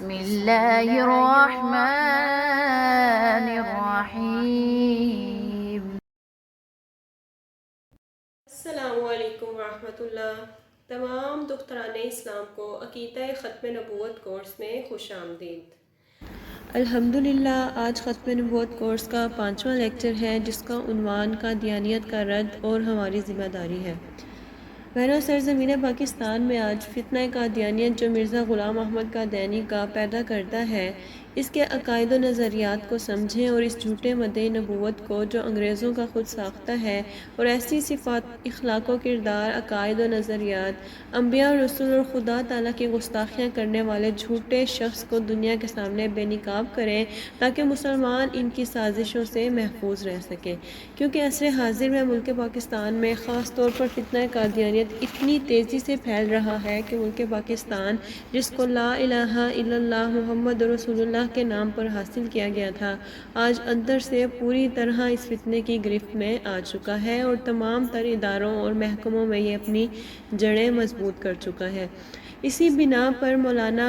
بسم اللہ الرحمن الرحیم۔ السلام علیکم ورحمۃ اللہ۔ تمام دختران اسلام کو عقیدہ ختم نبوت کورس میں خوش آمدید۔ الحمدللہ آج ختم نبوت کورس کا 5واں لیکچر ہے جس کا عنوان قادیانیت کا رد اور ہماری ذمہ داری ہے۔ بہنوں، سرزمین پاکستان میں آج فتنہ قادیانیت جو مرزا غلام احمد قادیانی کا پیدا کرتا ہے، اس کے عقائد و نظریات کو سمجھیں اور اس جھوٹے مدعی نبوت کو جو انگریزوں کا خود ساختہ ہے اور ایسی صفات، اخلاق و کردار، عقائد و نظریات، انبیاء اور رسول اور خدا تعالیٰ کی گستاخیاں کرنے والے جھوٹے شخص کو دنیا کے سامنے بے نقاب کریں تاکہ مسلمان ان کی سازشوں سے محفوظ رہ سکیں، کیونکہ عصر حاضر میں ملک پاکستان میں خاص طور پر فتنہ قادیانیت اتنی تیزی سے پھیل رہا ہے کہ ملک پاکستان، جس کو لا الہ الا اللہ محمد رسول اللہ کے نام پر حاصل کیا گیا تھا، آج اندر سے پوری طرح اس فتنے کی گرفت میں آ چکا ہے اور تمام تر اداروں اور محکموں میں یہ اپنی جڑیں مضبوط کر چکا ہے۔ اسی بنا پر مولانا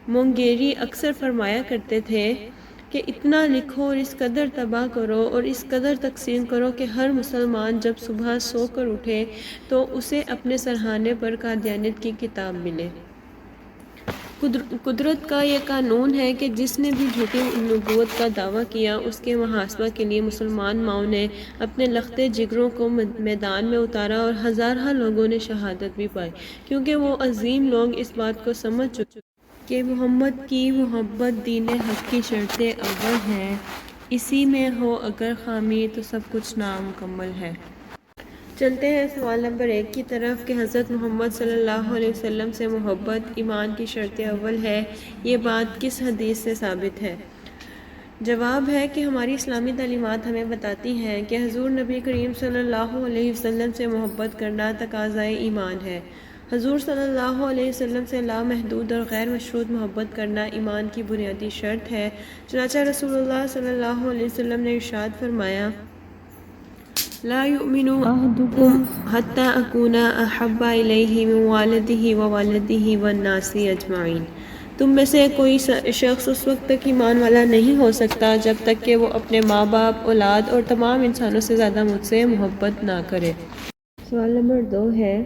مونگیری اکثر فرمایا کرتے تھے کہ اتنا لکھو اور اس قدر تباہ کرو اور اس قدر تقسیم کرو کہ ہر مسلمان جب صبح سو کر اٹھے تو اسے اپنے سرہانے پر قادیانیت کی کتاب ملے۔ قدرت کا یہ قانون ہے کہ جس نے بھی جھوٹی نبوت کا دعویٰ کیا، اس کے محاسبہ کے لیے مسلمان ماؤں نے اپنے لختے جگروں کو میدان میں اتارا اور ہزارہ لوگوں نے شہادت بھی پائی، کیونکہ وہ عظیم لوگ اس بات کو سمجھ چکے کہ محمد کی محبت دین حق کی شرط اول ہے، اسی میں ہو اگر خامی تو سب کچھ نامکمل ہے۔ چلتے ہیں سوال نمبر 1 کی طرف کہ حضرت محمد صلی اللہ علیہ وسلم سے محبت ایمان کی شرط اول ہے، یہ بات کس حدیث سے ثابت ہے؟ جواب ہے کہ ہماری اسلامی تعلیمات ہمیں بتاتی ہیں کہ حضور نبی کریم صلی اللہ علیہ وسلم سے محبت کرنا تقاضۂ ایمان ہے۔ حضور صلی اللہ علیہ وسلم سے لامحدود اور غیر مشروط محبت کرنا ایمان کی بنیادی شرط ہے۔ چنانچہ رسول اللہ صلی اللہ علیہ وسلم نے ارشاد فرمایا، لا یؤمن احدکم حتی اکون احب الیہ من والدہ ووالدہ والناس اجمعین۔ تم میں سے کوئی شخص اس وقت تک ایمان والا نہیں ہو سکتا جب تک کہ وہ اپنے ماں باپ، اولاد اور تمام انسانوں سے زیادہ مجھ سے محبت نہ کرے۔ سوال نمبر 2 ہے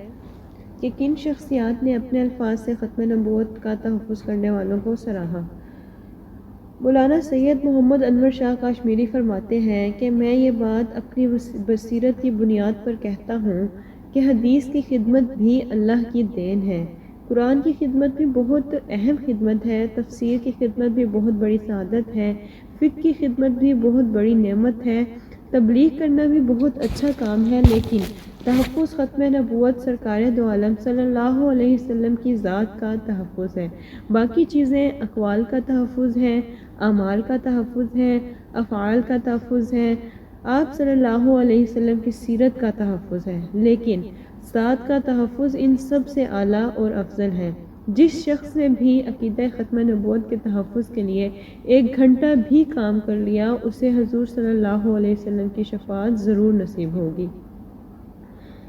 کہ کن شخصیات نے اپنے الفاظ سے ختم نبوت کا تحفظ کرنے والوں کو سراہا؟ مولانا سید محمد انور شاہ کاشمیری فرماتے ہیں کہ میں یہ بات اپنی بصیرت کی بنیاد پر کہتا ہوں کہ حدیث کی خدمت بھی اللہ کی دین ہے، قرآن کی خدمت بھی بہت اہم خدمت ہے، تفسیر کی خدمت بھی بہت بڑی سعادت ہے، فقہ کی خدمت بھی بہت بڑی نعمت ہے، تبلیغ کرنا بھی بہت اچھا کام ہے، لیکن تحفظ ختم نبوت سرکار دو عالم صلی اللہ علیہ وسلم کی ذات کا تحفظ ہے، باقی چیزیں اقوال کا تحفظ ہے، اعمال کا تحفظ ہے، افعال کا تحفظ ہے، آپ صلی اللہ علیہ وسلم کی سیرت کا تحفظ ہے، لیکن ذات کا تحفظ ان سب سے اعلیٰ اور افضل ہے۔ جس شخص نے بھی عقیدہ ختم نبوت کے تحفظ کے لیے 1 گھنٹہ بھی کام کر لیا، اسے حضور صلی اللہ علیہ وسلم کی شفاعت ضرور نصیب ہوگی۔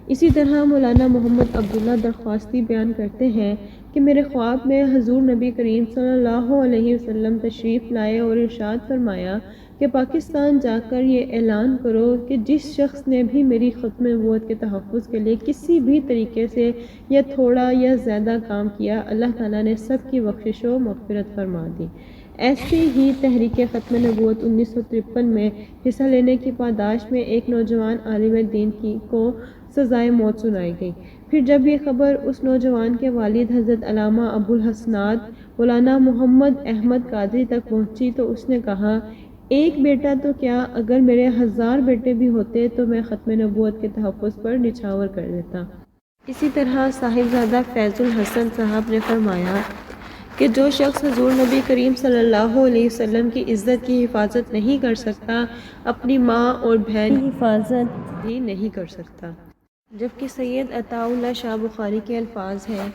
اسی طرح مولانا محمد عبداللہ درخواستی بیان کرتے ہیں کہ میرے خواب میں حضور نبی کریم صلی اللہ علیہ وسلم تشریف لائے اور ارشاد فرمایا کہ پاکستان جا کر یہ اعلان کرو کہ جس شخص نے بھی میری ختم نبوت کے تحفظ کے لیے کسی بھی طریقے سے یا تھوڑا یا زیادہ کام کیا، اللہ تعالیٰ نے سب کی بخشش و مغفرت فرما دی۔ ایسی ہی تحریک ختم نبوت 1953 میں حصہ لینے کی پاداش میں ایک نوجوان عالم دین کو سزائے موت سنائی گئی۔ پھر جب یہ خبر اس نوجوان کے والد حضرت علامہ ابوالحسنات مولانا محمد احمد قادری تک پہنچی تو اس نے کہا، 1 بیٹا تو کیا، اگر میرے 1000 بیٹے بھی ہوتے تو میں ختم نبوت کے تحفظ پر نچھاور کر دیتا۔ اسی طرح صاحبزادہ فیض الحسن صاحب نے فرمایا کہ جو شخص حضور نبی کریم صلی اللہ علیہ وسلم کی عزت کی حفاظت نہیں کر سکتا، اپنی ماں اور بہن کی حفاظت بھی نہیں کر سکتا۔ جبکہ سید عطا اللہ شاہ بخاری کے الفاظ ہیں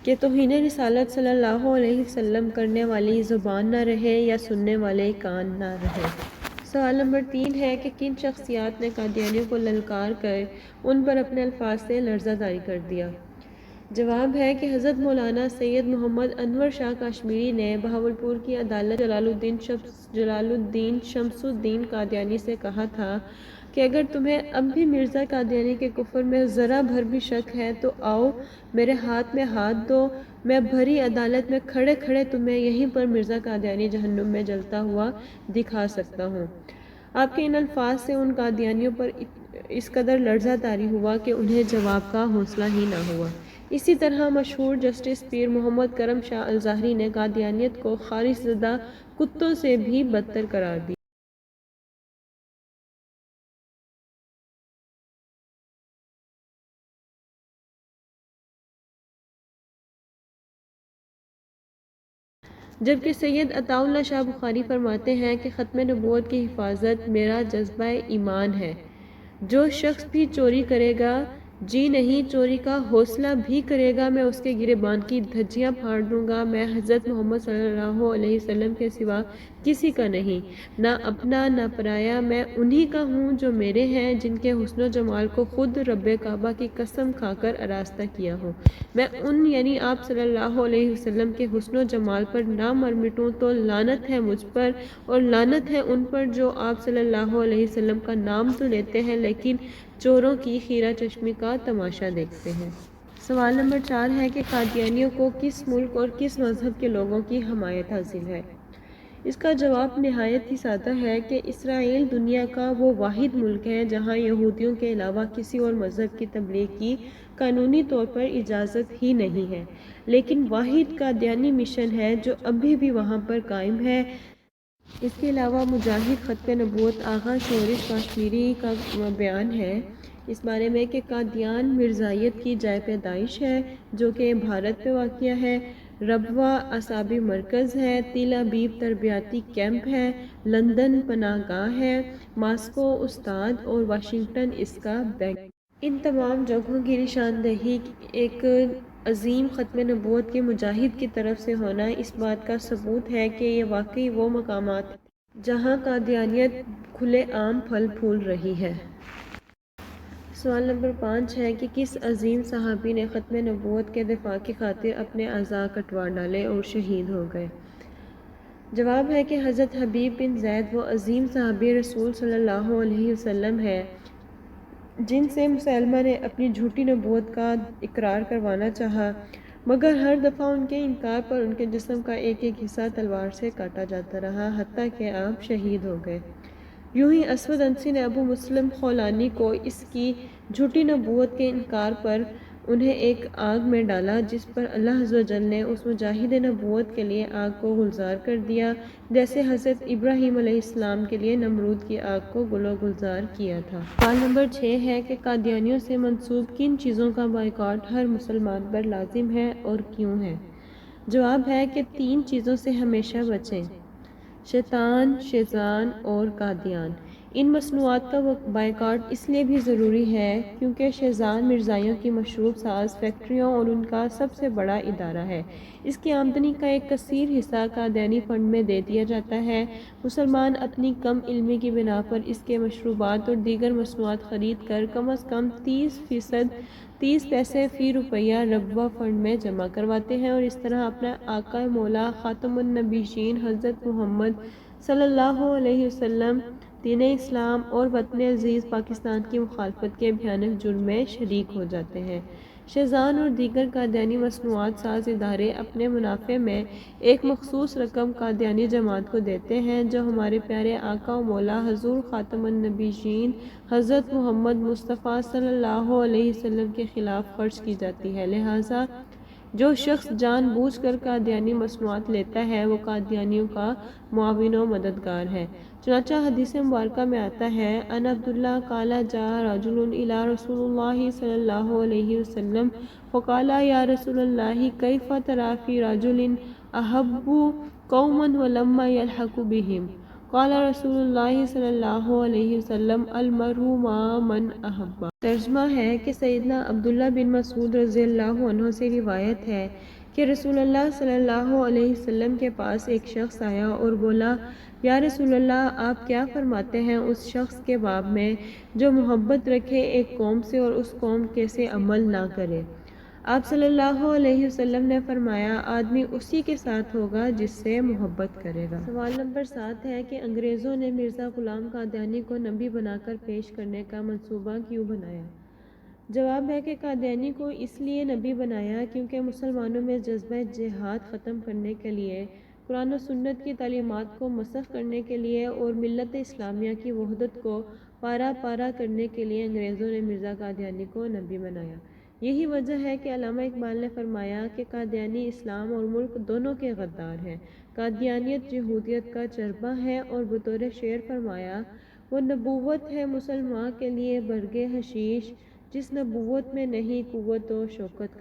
کہ توہین رسالت صلی اللہ علیہ وسلم کرنے والی زبان نہ رہے یا سننے والے کان نہ رہے۔ سوال نمبر 3 ہے کہ کن شخصیات نے قادیانیوں کو للکار کر ان پر اپنے الفاظ سے لرزہ طاری کر دیا؟ جواب ہے کہ حضرت مولانا سید محمد انور شاہ کشمیری نے بہاولپور کی عدالت جلال الدین شمس الدین قادیانی سے کہا تھا کہ اگر تمہیں اب بھی مرزا قادیانی کے کفر میں ذرا بھر بھی شک ہے تو آؤ میرے ہاتھ میں ہاتھ دو، میں بھری عدالت میں کھڑے کھڑے تمہیں یہیں پر مرزا قادیانی جہنم میں جلتا ہوا دکھا سکتا ہوں۔ آپ کے ان الفاظ سے ان قادیانیوں پر اس قدر لرزہ طاری ہوا کہ انہیں جواب کا حوصلہ ہی نہ ہوا۔ اسی طرح مشہور جسٹس پیر محمد کرم شاہ الظاہری نے قادیانیت کو خارج زدہ کتوں سے بھی بدتر قرار دیا۔ جبکہ سید عطا اللہ شاہ بخاری فرماتے ہیں کہ ختم نبوت کی حفاظت میرا جذبہ ایمان ہے۔ جو شخص بھی چوری کرے گا، جی نہیں چوری کا حوصلہ بھی کرے گا، میں اس کے گریبان کی دھجیاں پھاڑ دوں گا۔ میں حضرت محمد صلی اللہ علیہ وسلم کے سوا کسی کا نہیں، نہ اپنا نہ پرایا، میں انہی کا ہوں جو میرے ہیں، جن کے حسن و جمال کو خود رب کعبہ کی قسم کھا کر آراستہ کیا ہوں۔ میں ان یعنی آپ صلی اللہ علیہ وسلم کے حسن و جمال پر نہ مر مٹوں تو لعنت ہے مجھ پر اور لعنت ہے ان پر جو آپ صلی اللہ علیہ وسلم کا نام تو لیتے ہیں لیکن چوروں کی خیرہ چشمی کا تماشا دیکھتے ہیں۔ سوال نمبر 4 ہے کہ قادیانیوں کو کس ملک اور کس مذہب کے لوگوں کی حمایت حاصل ہے؟ اس کا جواب نہایت ہی سادہ ہے کہ اسرائیل دنیا کا وہ واحد ملک ہے جہاں یہودیوں کے علاوہ کسی اور مذہب کی تبلیغ کی قانونی طور پر اجازت ہی نہیں ہے، لیکن واحد قادیانی مشن ہے جو ابھی بھی وہاں پر قائم ہے۔ اس کے علاوہ مجاہد ختم نبوت آغا شورش کشمیری کا بیان ہے اس بارے میں کہ قادیان مرزائیت کی جائے پیدائش ہے جو کہ بھارت میں واقع ہے، ربوہ اعصابی مرکز ہے، تل ابیب تربیتی کیمپ ہے، لندن پناہ گاہ ہے، ماسکو استاد اور واشنگٹن اس کا بینک۔ ان تمام جگہوں کی نشاندہی ایک عظیم ختم نبوت کے مجاہد کی طرف سے ہونا اس بات کا ثبوت ہے کہ یہ واقعی وہ مقامات ہیں جہاں قادیانیت کھلے عام پھل پھول رہی ہے۔ سوال نمبر 5 ہے کہ کس عظیم صحابی نے ختم نبوت کے دفاع کی خاطر اپنے اعضاء کٹوا ڈالے اور شہید ہو گئے؟ جواب ہے کہ حضرت حبیب بن زید وہ عظیم صحابی رسول صلی اللہ علیہ وسلم ہے جن سے مسلمہ نے اپنی جھوٹی نبوت کا اقرار کروانا چاہا، مگر ہر دفعہ ان کے انکار پر ان کے جسم کا ایک ایک حصہ تلوار سے کاٹا جاتا رہا حتیٰ کہ آپ شہید ہو گئے۔ یوں ہی اسود انسی نے ابو مسلم خولانی کو اس کی جھوٹی نبوت کے انکار پر انہیں ایک آگ میں ڈالا جس پر اللہ عز و جل نے اس مجاہد نبوت کے لیے آگ کو گلزار کر دیا جیسے حضرت ابراہیم علیہ السلام کے لیے نمرود کی آگ کو گل و گلزار کیا تھا۔ سوال نمبر 6 ہے کہ قادیانیوں سے منسوب کن چیزوں کا بائیکاٹ ہر مسلمان پر لازم ہے اور کیوں ہے؟ جواب ہے کہ 3 چیزوں سے ہمیشہ بچیں: شیطان، شیزان اور قادیان۔ ان مصنوعات کا بائیکاٹ اس لیے بھی ضروری ہے کیونکہ شیزان مرزائیوں کی مشروب ساز فیکٹریوں اور ان کا سب سے بڑا ادارہ ہے۔ اس کی آمدنی کا ایک کثیر حصہ قادیانی فنڈ میں دے دیا جاتا ہے۔ مسلمان اپنی کم علمی کی بنا پر اس کے مشروبات اور دیگر مصنوعات خرید کر کم از کم 30 پیسے فی روپیہ ربوہ فنڈ میں جمع کرواتے ہیں اور اس طرح اپنا آقا مولا خاتم النبیین حضرت محمد صلی اللہ علیہ وسلم، دین اسلام اور وطن عزیز پاکستان کی مخالفت کے بھیانک جرم میں شریک ہو جاتے ہیں۔ شیزان اور دیگر قادیانی مصنوعات ساز ادارے اپنے منافع میں ایک مخصوص رقم قادیانی جماعت کو دیتے ہیں جو ہمارے پیارے آقا و مولا حضور خاتم النبیین حضرت محمد مصطفیٰ صلی اللہ علیہ وسلم کے خلاف خرچ کی جاتی ہے۔ لہٰذا جو شخص جان بوجھ کر قادیانی مصنوعات لیتا ہے وہ قادیانیوں کا معاون و مددگار ہے۔ چنانچہ حدیث مبارکہ میں آتا ہے: ان عبداللہ قال جاء رجل الی رسول اللہ صلی اللہ علیہ وسلم فقال یا رسول اللہ کیف تری فی رجل احب قوما ولم یلحق بهم؟ قال رسول اللہ صلی اللہ علیہ وسلم المرء مع من احب۔ ترجمہ ہے کہ سیدنا عبداللہ بن مسعود رضی اللہ عنہ سے روایت ہے کہ رسول اللہ صلی اللہ علیہ وسلم کے پاس ایک شخص آیا اور بولا: یا رسول اللہ، آپ کیا فرماتے ہیں اس شخص کے باب میں جو محبت رکھے ایک قوم سے اور اس قوم کے سے عمل نہ کرے؟ آپ صلی اللہ علیہ وسلم نے فرمایا آدمی اسی کے ساتھ ہوگا جس سے محبت کرے گا۔ سوال نمبر 7 ہے کہ انگریزوں نے مرزا غلام قادیانی کو نبی بنا کر پیش کرنے کا منصوبہ کیوں بنایا؟ جواب ہے کہ قادیانی کو اس لیے نبی بنایا کیونکہ مسلمانوں میں جذبہ جہاد ختم کرنے کے لیے، قرآن و سنت کی تعلیمات کو مسخ کرنے کے لیے اور ملت اسلامیہ کی وحدت کو پارا پارا کرنے کے لیے انگریزوں نے مرزا قادیانی کو نبی بنایا۔ یہی وجہ ہے کہ علامہ اقبال نے فرمایا کہ قادیانی اسلام اور ملک دونوں کے غدار ہیں۔ قادیانیت یہودیت کا چربہ ہے اور بطور شعر فرمایا، وہ نبوت ہے مسلماں کے لیے برگ حشیش، جس نبوت میں نہیں قوت و شوکت کا